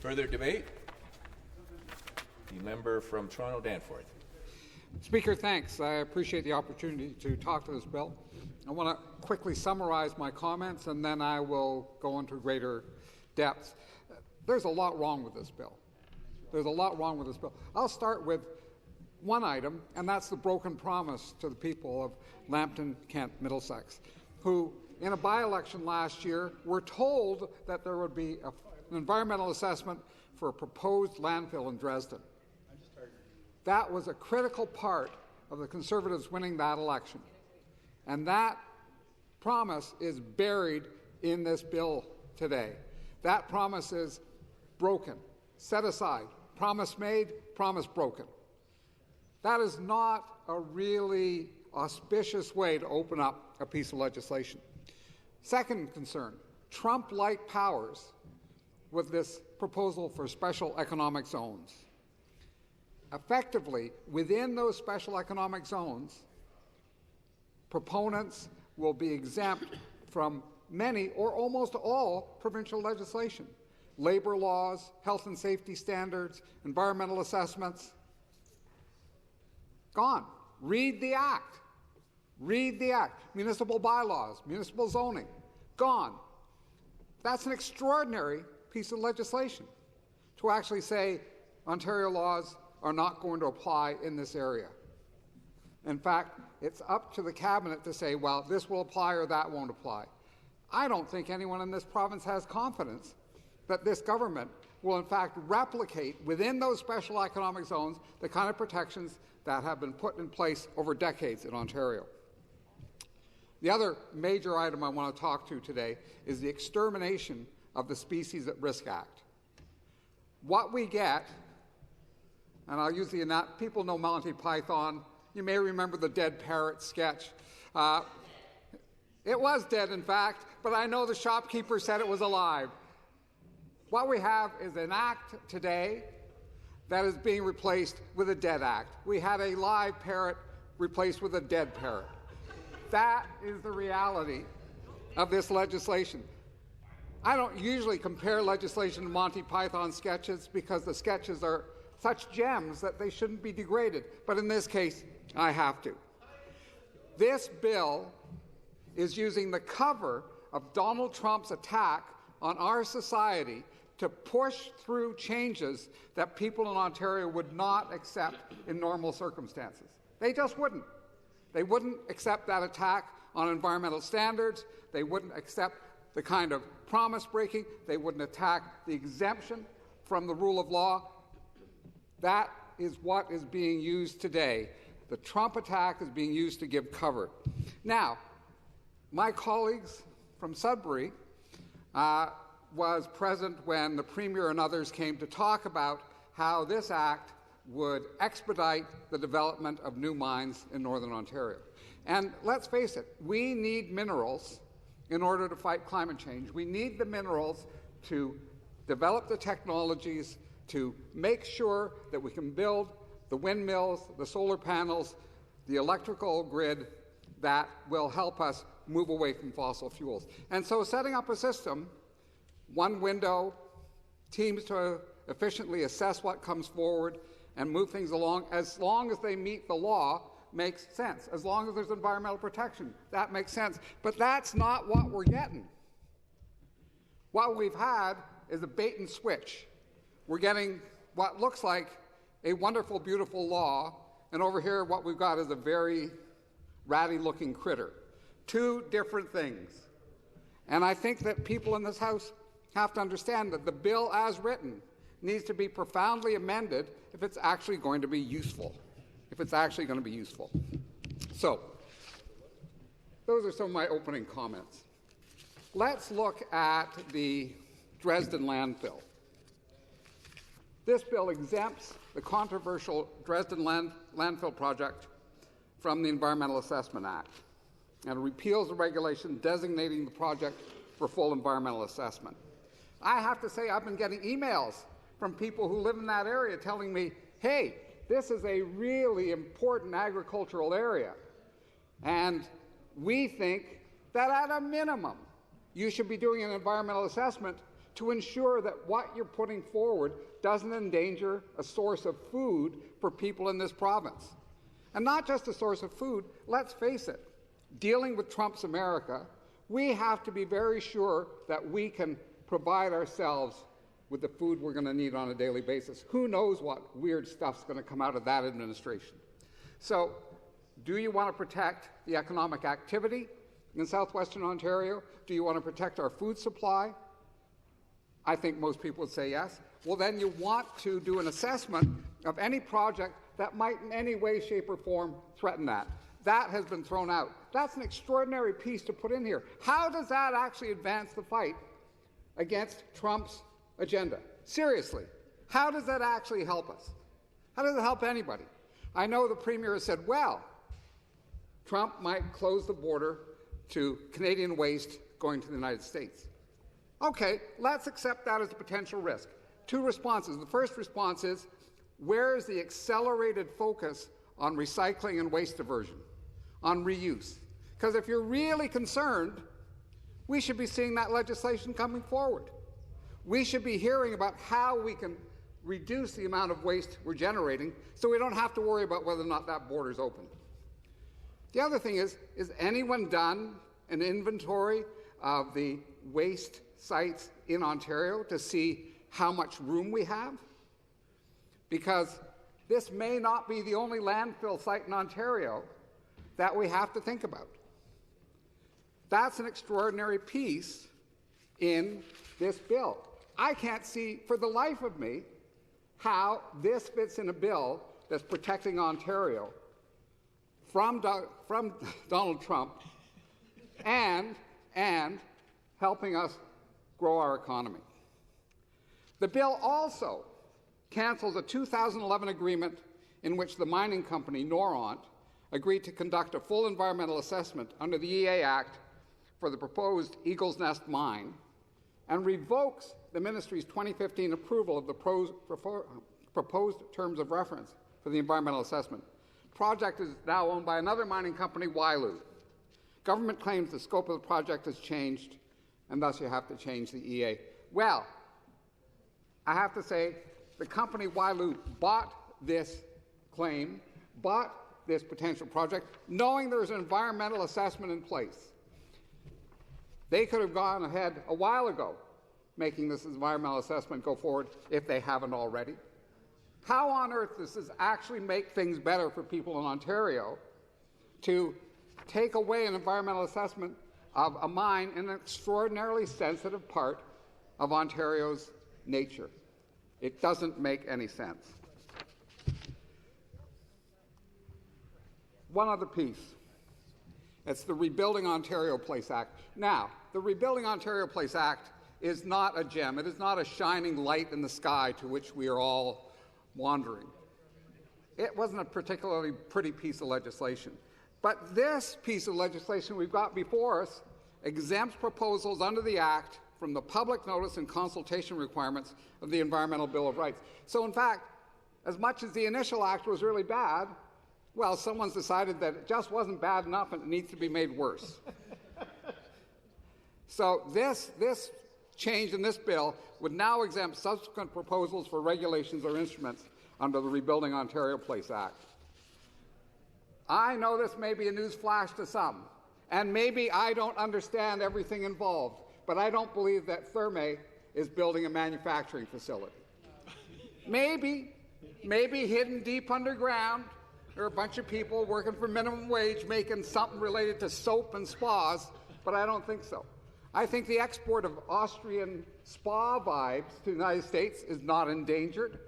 Further debate? The member from Toronto-Danforth. Speaker, thanks. I appreciate the opportunity to talk to this bill. I want to quickly summarize my comments and then I will go into greater depth. There's a lot wrong with this bill. I'll start with one item, and that's the broken promise to the people of Lambton, Kent, Middlesex, who in a by-election last year were told that there would be an environmental assessment for a proposed landfill in Dresden. That was a critical part of the Conservatives winning that election. And that promise is buried in this bill today. That promise is broken, set aside, promise made, promise broken. That is not a really auspicious way to open up a piece of legislation. Second concern, Trump-like powers with this proposal for special economic zones. Effectively, within those special economic zones, proponents will be exempt from many or almost all provincial legislation. Labour laws, health and safety standards, environmental assessments. Gone. Read the Act. Read the Act. Municipal bylaws, municipal zoning. Gone. That's an extraordinary piece of legislation to actually say Ontario laws are not going to apply in this area. In fact, it's up to the Cabinet to say, well, this will apply or that won't apply. I don't think anyone in this province has confidence that this government will in fact replicate within those special economic zones the kind of protections that have been put in place over decades in Ontario. The other major item I want to talk to today is the extermination of the Species at Risk Act. What we get, and I'll use the people know Monty Python. You may remember the dead parrot sketch. It was dead, in fact, but I know the shopkeeper said it was alive. What we have is an act today that is being replaced with a dead act. We had a live parrot replaced with a dead parrot. That is the reality of this legislation. I don't usually compare legislation to Monty Python sketches because the sketches are such gems that they shouldn't be degraded. But in this case, I have to. This bill is using the cover of Donald Trump's attack on our society to push through changes that people in Ontario would not accept in normal circumstances. They just wouldn't. They wouldn't accept that attack on environmental standards. They wouldn't accept the kind of promise breaking. They wouldn't attack the exemption from the rule of law. That is what is being used today. The Trump attack is being used to give cover. Now, my colleagues from Sudbury was present when the Premier and others came to talk about how this act would expedite the development of new mines in Northern Ontario. And let's face it, we need minerals in order to fight climate change. We need the minerals to develop the technologies to make sure that we can build the windmills, the solar panels, the electrical grid that will help us move away from fossil fuels. And so setting up a system, one window, teams to efficiently assess what comes forward and move things along, as long as they meet the law, makes sense. As long as there's environmental protection, that makes sense. But that's not what we're getting. What we've had is a bait and switch. We're getting what looks like a wonderful, beautiful law, and over here what we've got is a very ratty-looking critter. Two different things. And I think that people in this House have to understand that the bill as written needs to be profoundly amended if it's actually going to be useful. So, those are some of my opening comments. Let's look at the Dresden landfill. This bill exempts the controversial Dresden landfill project from the Environmental Assessment Act and repeals the regulation designating the project for full environmental assessment. I have to say I've been getting emails from people who live in that area telling me, hey, this is a really important agricultural area, and we think that at a minimum you should be doing an environmental assessment to ensure that what you're putting forward doesn't endanger a source of food for people in this province. And not just a source of food, let's face it, dealing with Trump's America, we have to be very sure that we can provide ourselves with the food we're going to need on a daily basis. Who knows what weird stuff's going to come out of that administration? So, do you want to protect the economic activity in southwestern Ontario? Do you want to protect our food supply? I think most people would say yes. Well, then you want to do an assessment of any project that might in any way, shape, or form threaten that. That has been thrown out. That's an extraordinary piece to put in here. How does that actually advance the fight against Trump's agenda? Seriously, how does that actually help us? How does it help anybody? I know the Premier has said, well, Trump might close the border to Canadian waste going to the United States. Okay, let's accept that as a potential risk. Two responses. The first response is, where is the accelerated focus on recycling and waste diversion, on reuse? Because if you're really concerned, we should be seeing that legislation coming forward. We should be hearing about how we can reduce the amount of waste we're generating so we don't have to worry about whether or not that border's open. The other thing is anyone done an inventory of the waste sites in Ontario to see how much room we have? Because this may not be the only landfill site in Ontario that we have to think about. That's an extraordinary piece in this bill. I can't see for the life of me how this fits in a bill that's protecting Ontario from Donald Trump and helping us grow our economy. The bill also cancels a 2011 agreement in which the mining company, Noront, agreed to conduct a full environmental assessment under the EA Act for the proposed Eagle's Nest mine, and revokes the ministry's 2015 approval of the proposed terms of reference for the environmental assessment. The project is now owned by another mining company, Wyloo. Government claims the scope of the project has changed, and thus you have to change the EA. Well, I have to say, the company Wyloo bought this claim, bought this potential project, knowing there was an environmental assessment in place. They could have gone ahead a while ago making this environmental assessment go forward if they haven't already. How on earth does this actually make things better for people in Ontario to take away an environmental assessment of a mine in an extraordinarily sensitive part of Ontario's nature? It doesn't make any sense. One other piece. It's the Rebuilding Ontario Place Act. Now, the Rebuilding Ontario Place Act is not a gem. It is not a shining light in the sky to which we are all wandering. It wasn't a particularly pretty piece of legislation. But this piece of legislation we've got before us exempts proposals under the Act from the public notice and consultation requirements of the Environmental Bill of Rights. So, in fact, as much as the initial act was really bad, well, someone's decided that it just wasn't bad enough and it needs to be made worse. So this change in this bill would now exempt subsequent proposals for regulations or instruments under the Rebuilding Ontario Place Act. I know this may be a news flash to some, and maybe I don't understand everything involved, but I don't believe that Therme is building a manufacturing facility. Maybe hidden deep underground, there are a bunch of people working for minimum wage making something related to soap and spas, but I don't think so. I think the export of Austrian spa vibes to the United States is not endangered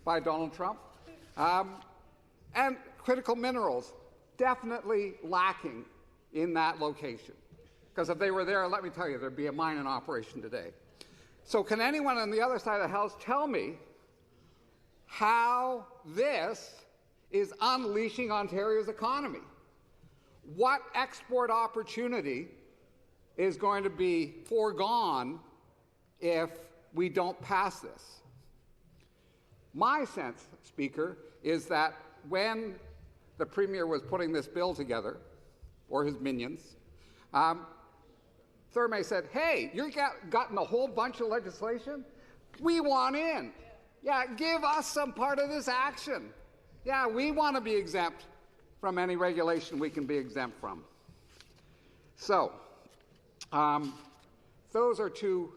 by Donald Trump. And critical minerals, definitely lacking in that location. Because if they were there, let me tell you, there'd be a mine in operation today. So can anyone on the other side of the house tell me how this is unleashing Ontario's economy? What export opportunity is going to be foregone if we don't pass this? My sense, Speaker, is that when the Premier was putting this bill together, or his minions, Thurmay said, hey, you've gotten a whole bunch of legislation? We want in. Yeah, give us some part of this action. Yeah, we want to be exempt from any regulation we can be exempt from. So, those are two,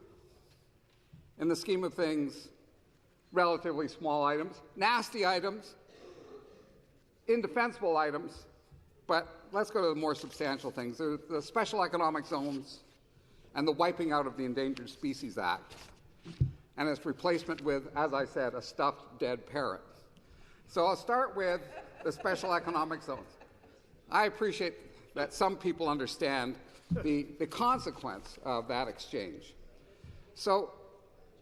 in the scheme of things, relatively small items, nasty items, indefensible items, but let's go to the more substantial things. The special economic zones and the wiping out of the Endangered Species Act, and its replacement with, as I said, a stuffed dead parrot. So I'll start with the special economic zones. I appreciate that some people understand the consequence of that exchange. So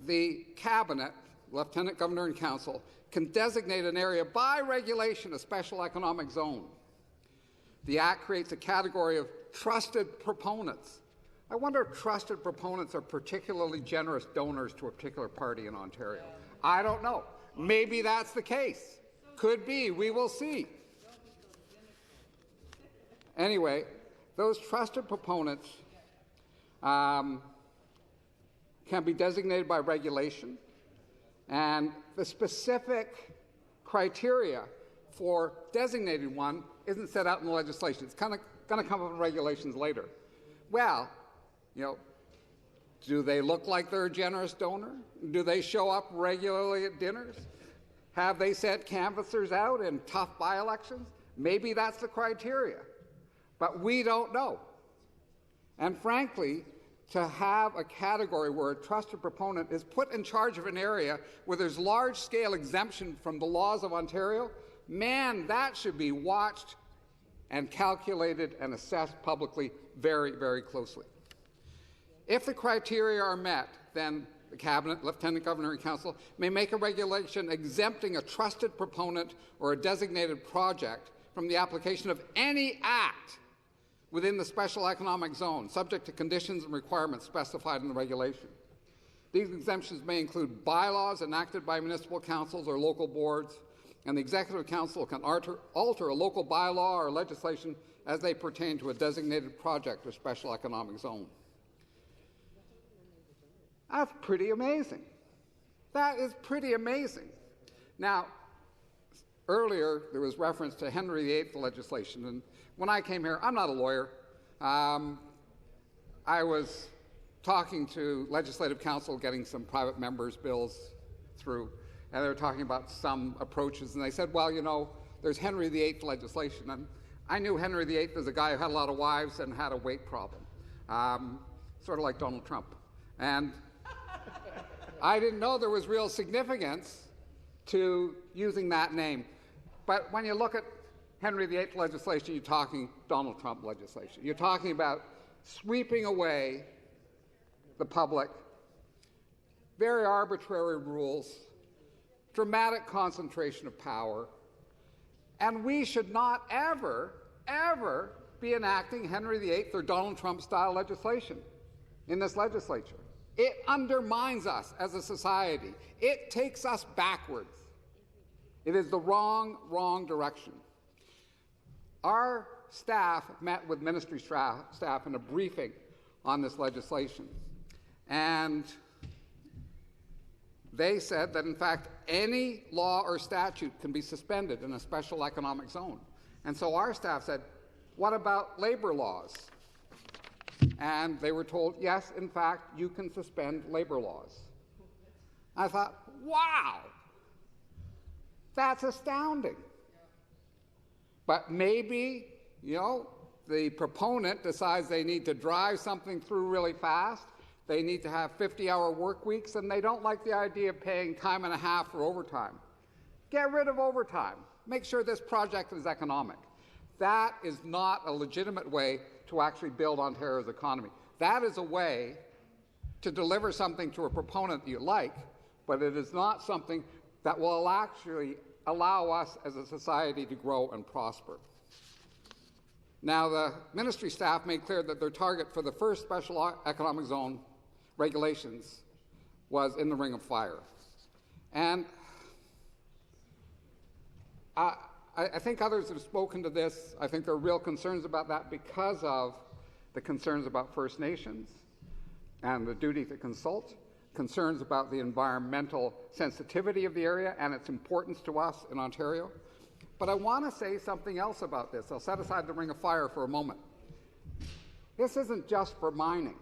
the Cabinet, Lieutenant Governor and Council, can designate an area by regulation a special economic zone. The Act creates a category of trusted proponents. I wonder if trusted proponents are particularly generous donors to a particular party in Ontario. I don't know. Maybe that's the case. Could be. We will see. Anyway, those trusted proponents can be designated by regulation, and the specific criteria for designating one isn't set out in the legislation. It's kind of going to come up in regulations later. Well, do they look like they're a generous donor? Do they show up regularly at dinners? Have they sent canvassers out in tough by-elections? Maybe that's the criteria, but we don't know. And frankly, to have a category where a trusted proponent is put in charge of an area where there's large-scale exemption from the laws of Ontario, man, that should be watched and calculated and assessed publicly very, very closely. If the criteria are met, then the Cabinet, Lieutenant Governor and Council may make a regulation exempting a trusted proponent or a designated project from the application of any act within the special economic zone, subject to conditions and requirements specified in the regulation. These exemptions may include bylaws enacted by municipal councils or local boards, and the Executive Council can alter a local bylaw or legislation as they pertain to a designated project or special economic zone. That's pretty amazing. That is pretty amazing. Now, earlier there was reference to Henry VIII legislation, and when I came here, I'm not a lawyer. I was talking to Legislative Council, getting some private members' bills through, and they were talking about some approaches, and they said, well, there's Henry VIII legislation, and I knew Henry VIII as a guy who had a lot of wives and had a weight problem, sort of like Donald Trump. And I didn't know there was real significance to using that name. But when you look at Henry VIII legislation, you're talking Donald Trump legislation. You're talking about sweeping away the public, very arbitrary rules, dramatic concentration of power, and we should not ever, ever be enacting Henry VIII or Donald Trump-style legislation in this legislature. It undermines us as a society. It takes us backwards. It is the wrong direction. Our staff met with ministry staff in a briefing on this legislation, and they said that, in fact, any law or statute can be suspended in a special economic zone. And so our staff said, what about labor laws? And they were told, yes, in fact, you can suspend labor laws. I thought, wow, that's astounding. But maybe, the proponent decides they need to drive something through really fast, they need to have 50-hour work weeks, and they don't like the idea of paying time and a half for overtime. Get rid of overtime. Make sure this project is economic. That is not a legitimate way to actually build Ontario's economy. That is a way to deliver something to a proponent you like, but it is not something that will actually allow us as a society to grow and prosper. Now, the ministry staff made clear that their target for the first special economic zone regulations was in the Ring of Fire. And I think others have spoken to this. I think there are real concerns about that because of the concerns about First Nations and the duty to consult, concerns about the environmental sensitivity of the area and its importance to us in Ontario. But I want to say something else about this. I'll set aside the Ring of Fire for a moment. This isn't just for mining.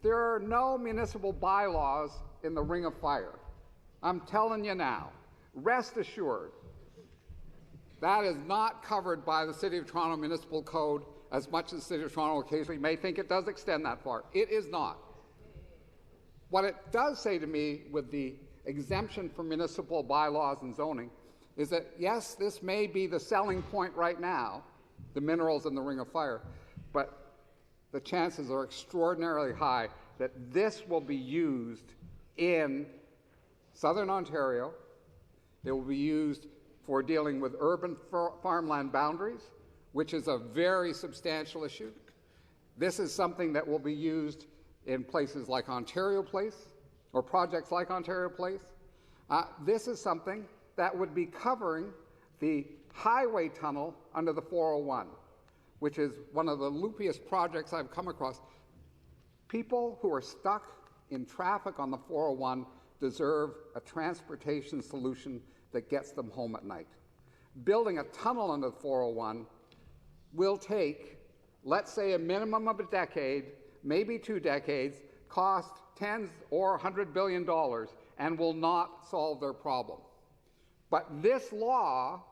There are no municipal bylaws in the Ring of Fire. I'm telling you now, rest assured, that is not covered by the City of Toronto Municipal Code, as much as the City of Toronto occasionally may think it does extend that far. It is not. What it does say to me with the exemption from municipal bylaws and zoning is that, yes, this may be the selling point right now, the minerals in the Ring of Fire, but the chances are extraordinarily high that this will be used in southern Ontario. It will be used for dealing with urban farmland boundaries, which is a very substantial issue. This is something that will be used in places like Ontario Place, or projects like Ontario Place. This is something that would be covering the highway tunnel under the 401, which is one of the loopiest projects I've come across. People who are stuck in traffic on the 401 deserve a transportation solution that gets them home at night. Building a tunnel under the 401 will take, let's say, a minimum of a decade, maybe 2 decades, cost tens or $100 billion, and will not solve their problem. But this law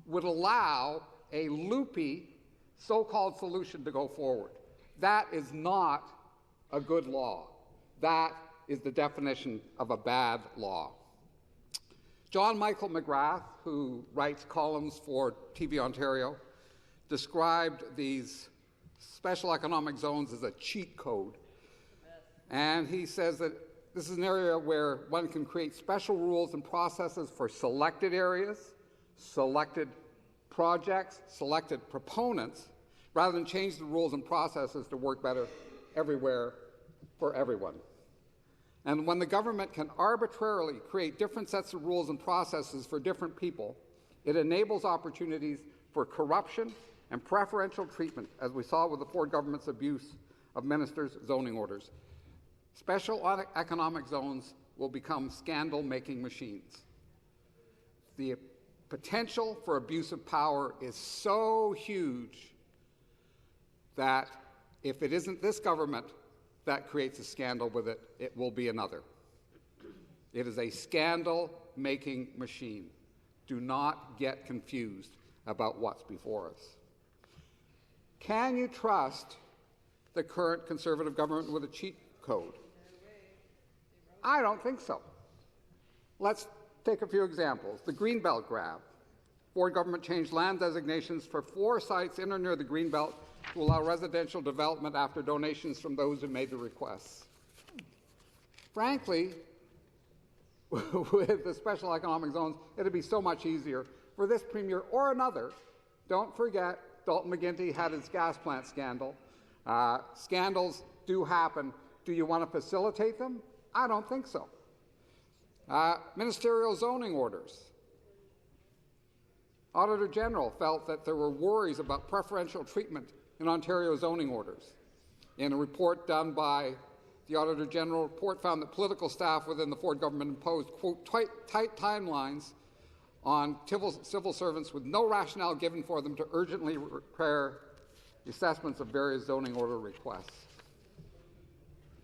would allow a loopy so-called solution to go forward. That is not a good law. That is the definition of a bad law. John Michael McGrath, who writes columns for TV Ontario, described these special economic zones as a cheat code. And he says that this is an area where one can create special rules and processes for selected areas, selected projects, selected proponents, rather than change the rules and processes to work better everywhere for everyone. And when the government can arbitrarily create different sets of rules and processes for different people, it enables opportunities for corruption and preferential treatment, as we saw with the Ford government's abuse of ministers' zoning orders. Special economic zones will become scandal-making machines. The potential for abuse of power is so huge that if it isn't this government that creates a scandal with it, it will be another. It is a scandal-making machine. Do not get confused about what's before us. Can you trust the current Conservative government with a cheat code? I don't think so. Let's take a few examples. The Greenbelt grab. Ford government changed land designations for 4 sites in or near the Greenbelt to allow residential development after donations from those who made the requests. Frankly, with the special economic zones, it would be so much easier for this premier or another. Don't forget, Dalton McGuinty had his gas plant scandal. Scandals do happen. Do you want to facilitate them? I don't think so. Ministerial zoning orders. Auditor General felt that there were worries about preferential treatment in Ontario zoning orders. In a report done by the Auditor General, report found that political staff within the Ford government imposed, quote, tight timelines on civil servants with no rationale given for them to urgently prepare the assessments of various zoning order requests.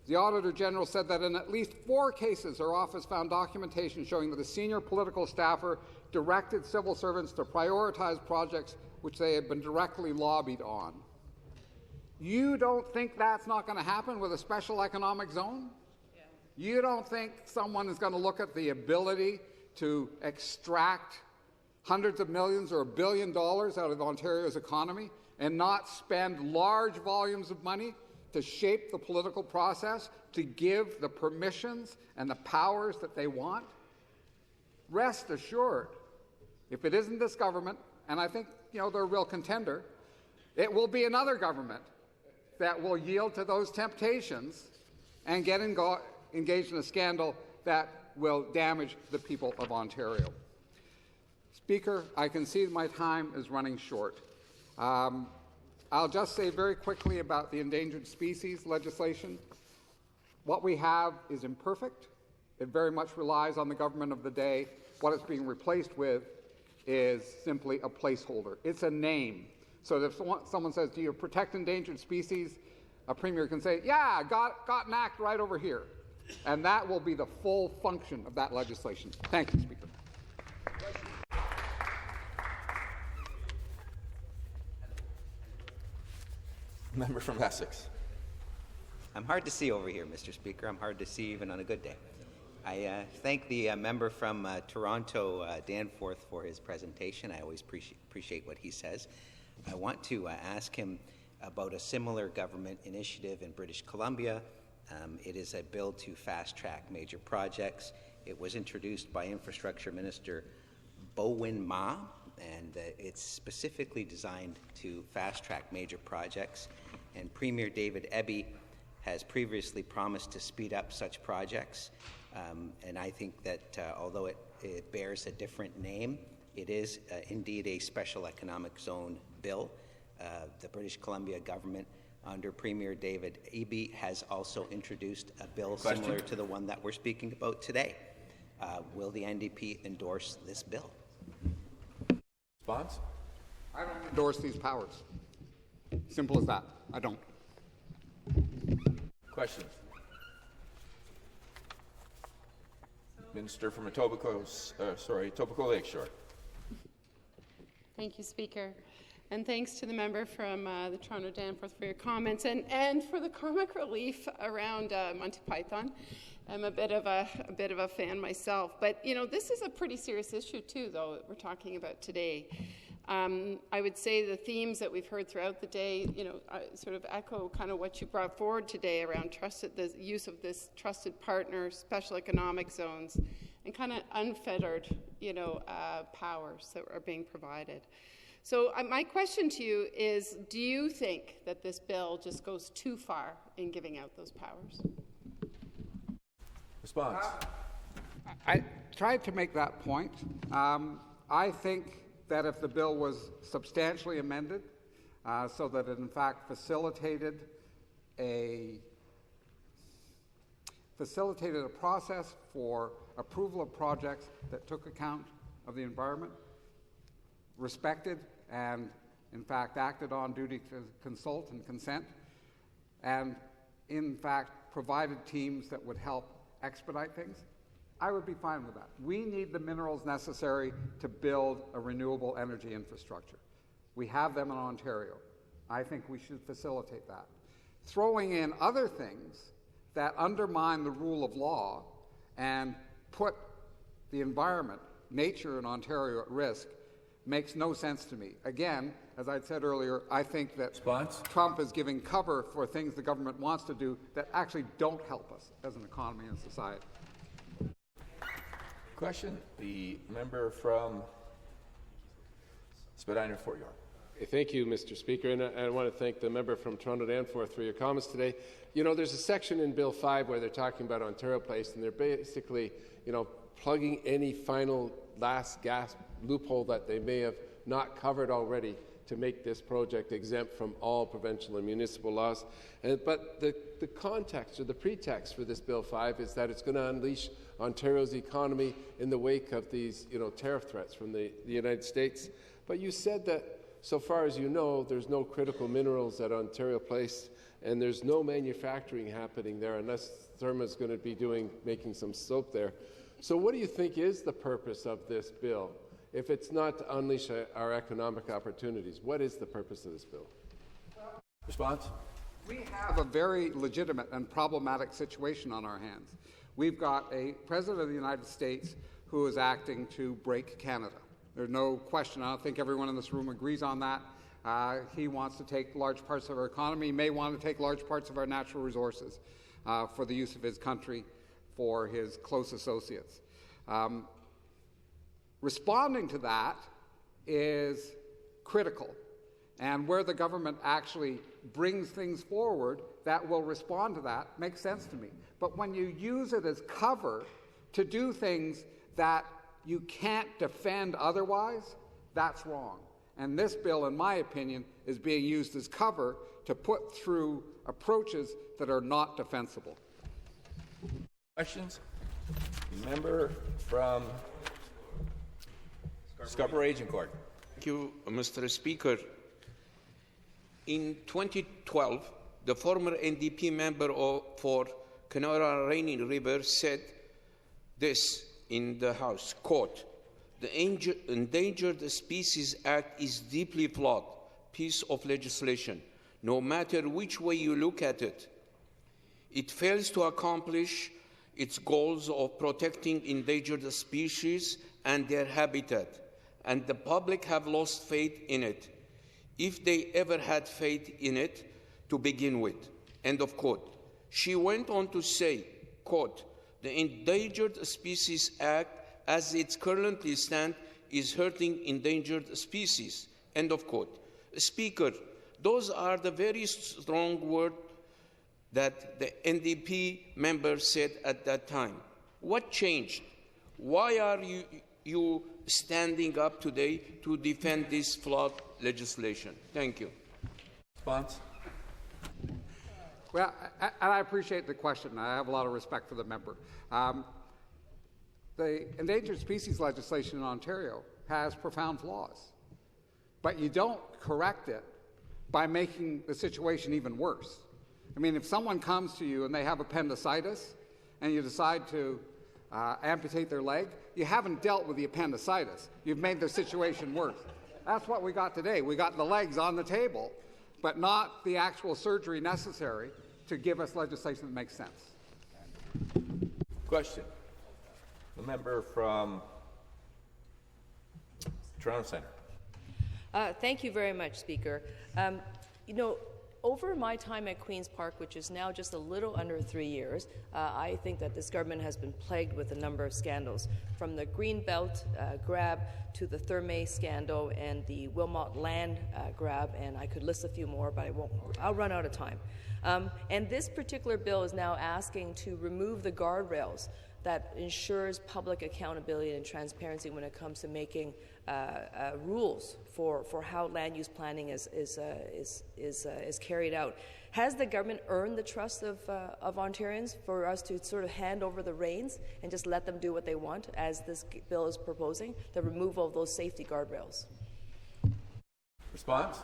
The Auditor General said that in at least 4 cases, her office found documentation showing that a senior political staffer directed civil servants to prioritize projects which they had been directly lobbied on. You don't think that's not going to happen with a special economic zone? Yeah. You don't think someone is going to look at the ability to extract hundreds of millions or $1 billion out of Ontario's economy and not spend large volumes of money to shape the political process, to give the permissions and the powers that they want? Rest assured, if it isn't this government, and I think they're a real contender, it will be another government that will yield to those temptations and get engaged in a scandal that will damage the people of Ontario. Speaker, I can see my time is running short. I'll just say very quickly about the endangered species legislation. What we have is imperfect. It very much relies on the government of the day. What it's being replaced with is simply a placeholder. It's a name. So if someone says, do you protect endangered species? A premier can say, yeah, got an act right over here. And that will be the full function of that legislation. Thank you, Speaker. Member from Essex. I'm hard to see over here, Mr. Speaker. I'm hard to see even on a good day. I thank the member from Toronto-Danforth for his presentation. I always appreciate what he says. I want to ask him about a similar government initiative in British Columbia. It is a bill to fast-track major projects. It was introduced by Infrastructure Minister Bowen Ma, and it's specifically designed to fast-track major projects. And Premier David Eby has previously promised to speed up such projects. And I think that although it bears a different name, it is indeed a special economic zone bill. The British Columbia government, under Premier David Eby, has also introduced a bill similar to the one that we're speaking about today. Will the NDP endorse this bill? Response? I don't endorse these powers. Simple as that. I don't. Questions? Minister from Etobicoke Lakeshore. Thank you, Speaker. And thanks to the member from the Toronto-Danforth for your comments and for the comic relief around Monty Python. I'm a bit of a fan myself, but you know, this is a pretty serious issue too, though, that we're talking about today. I would say the themes that we've heard throughout the day, you know, sort of echo kind of what you brought forward today around the use of this trusted partner, special economic zones, and kind of unfettered, you know, powers that are being provided. So my question to you is, do you think that this bill just goes too far in giving out those powers? Response. I tried to make that point. I think that if the bill was substantially amended so that it in fact facilitated a process for approval of projects that took account of the environment, respected and in fact acted on duty to consult and consent, and in fact provided teams that would help expedite things, I would be fine with that. We need the minerals necessary to build a renewable energy infrastructure. We have them in Ontario. I think we should facilitate that. Throwing in other things that undermine the rule of law and put the environment, nature in Ontario at risk makes no sense to me. Again, as I said earlier, I think that Trump is giving cover for things the government wants to do that actually don't help us as an economy and society. Question? The member from Spadina-Fort York. Thank you, Mr. Speaker, and I want to thank the member from Toronto-Danforth for your comments today. You know, there's a section in Bill 5 where they're talking about Ontario Place, and they're basically, you know, plugging any final last gasp loophole that they may have not covered already to make this project exempt from all provincial and municipal laws. But the context or the pretext for this Bill 5 is that it's going to unleash Ontario's economy in the wake of these, you know, tariff threats from the United States. But you said that, so far as you know, there's no critical minerals at Ontario Place, and there's no manufacturing happening there unless Therma's going to be making some soap there. So what do you think is the purpose of this bill? If it's not to unleash our economic opportunities, what is the purpose of this bill? Response? We have a very legitimate and problematic situation on our hands. We've got a President of the United States who is acting to break Canada. There's no question. I don't think everyone in this room agrees on that. He wants to take large parts of our economy, may want to take large parts of our natural resources for the use of his country, for his close associates. Responding to that is critical. And where the government actually brings things forward that will respond to that makes sense to me. But when you use it as cover to do things that you can't defend otherwise, that's wrong. And this bill, in my opinion, is being used as cover to put through approaches that are not defensible. Questions? The member from Scarborough Agincourt. Thank you, Mr. Speaker. In 2012, the former NDP member for Kenora Rainy River said this in the House, quote, "The Endangered Species Act is deeply flawed piece of legislation. No matter which way you look at it, it fails to accomplish its goals of protecting endangered species and their habitat, and the public have lost faith in it, if they ever had faith in it to begin with." End of quote. She went on to say, quote, "The Endangered Species Act, as it currently stands, is hurting endangered species." End of quote. Speaker, those are the very strong words that the NDP member said at that time. What changed? Why are you standing up today to defend this flawed legislation? Thank you. Response? Well, and I appreciate the question. I have a lot of respect for the member. The endangered species legislation in Ontario has profound flaws, but you don't correct it by making the situation even worse. I mean, if someone comes to you and they have appendicitis and you decide to amputate their leg, you haven't dealt with the appendicitis. You've made the situation worse. That's what we got today. We got the legs on the table, but not the actual surgery necessary to give us legislation that makes sense. Question. The member from Toronto Centre. Thank you very much, Speaker. Over my time at Queen's Park, which is now just a little under 3 years, I think that this government has been plagued with a number of scandals, from the Greenbelt grab to the Therme scandal and the Wilmot land grab, and I could list a few more, but I'll run out of time. And this particular bill is now asking to remove the guardrails that ensures public accountability and transparency when it comes to making rules for how land use planning is carried out. Has the government earned the trust of Ontarians for us to sort of hand over the reins and just let them do what they want, as this bill is proposing, the removal of those safety guardrails? Response?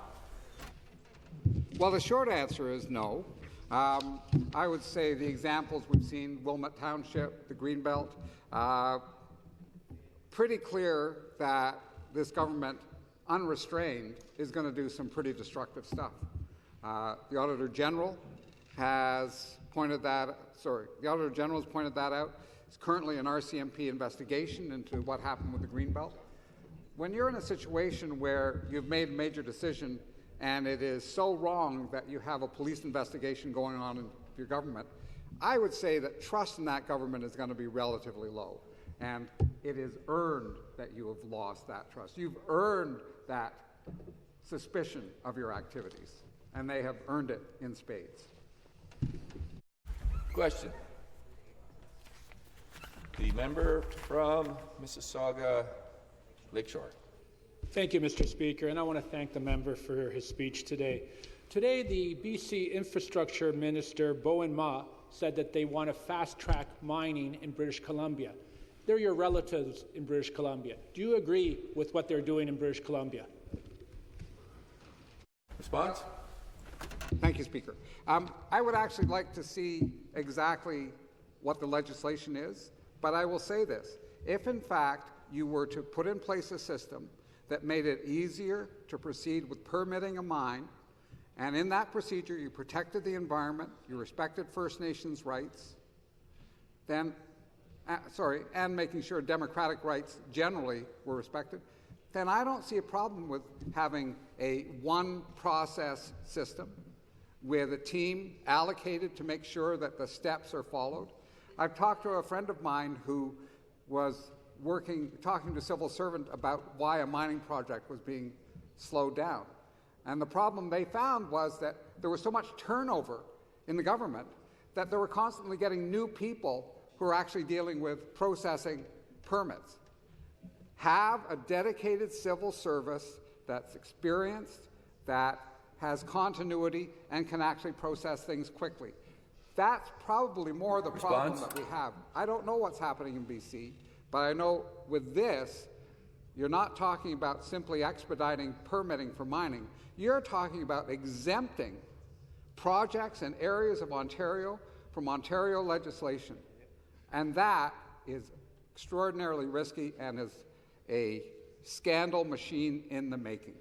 Well, the short answer is no. I would say the examples we've seen, Wilmot Township, the Greenbelt, pretty clear that this government, unrestrained, is going to do some pretty destructive stuff. The Auditor General has pointed that out. It's currently an RCMP investigation into what happened with the Greenbelt. When you're in a situation where you've made a major decision and it is so wrong that you have a police investigation going on in your government, I would say that trust in that government is going to be relatively low. And it is earned that you have lost that trust. You've earned that suspicion of your activities, and they have earned it in spades. Question. The member from Mississauga Lakeshore. Thank you, Mr. Speaker, and I want to thank the member for his speech today. Today, the BC Infrastructure Minister, Bowen Ma, said that they want to fast-track mining in British Columbia. They're your relatives in British Columbia. Do you agree with what they're doing in British Columbia? Response? Thank you, Speaker. I would actually like to see exactly what the legislation is, but I will say this. If, in fact, you were to put in place a system that made it easier to proceed with permitting a mine, and in that procedure you protected the environment, you respected First Nations rights, then, and making sure democratic rights generally were respected, then I don't see a problem with having a one-process system with a team allocated to make sure that the steps are followed. I've talked to a friend of mine who was talking to a civil servant about why a mining project was being slowed down. And the problem they found was that there was so much turnover in the government that they were constantly getting new people who are actually dealing with processing permits. Have a dedicated civil service that's experienced, that has continuity, and can actually process things quickly. That's probably more the problem that we have. I don't know what's happening in BC, but I know with this, you're not talking about simply expediting permitting for mining. You're talking about exempting projects and areas of Ontario from Ontario legislation. And that is extraordinarily risky and is a scandal machine in the making.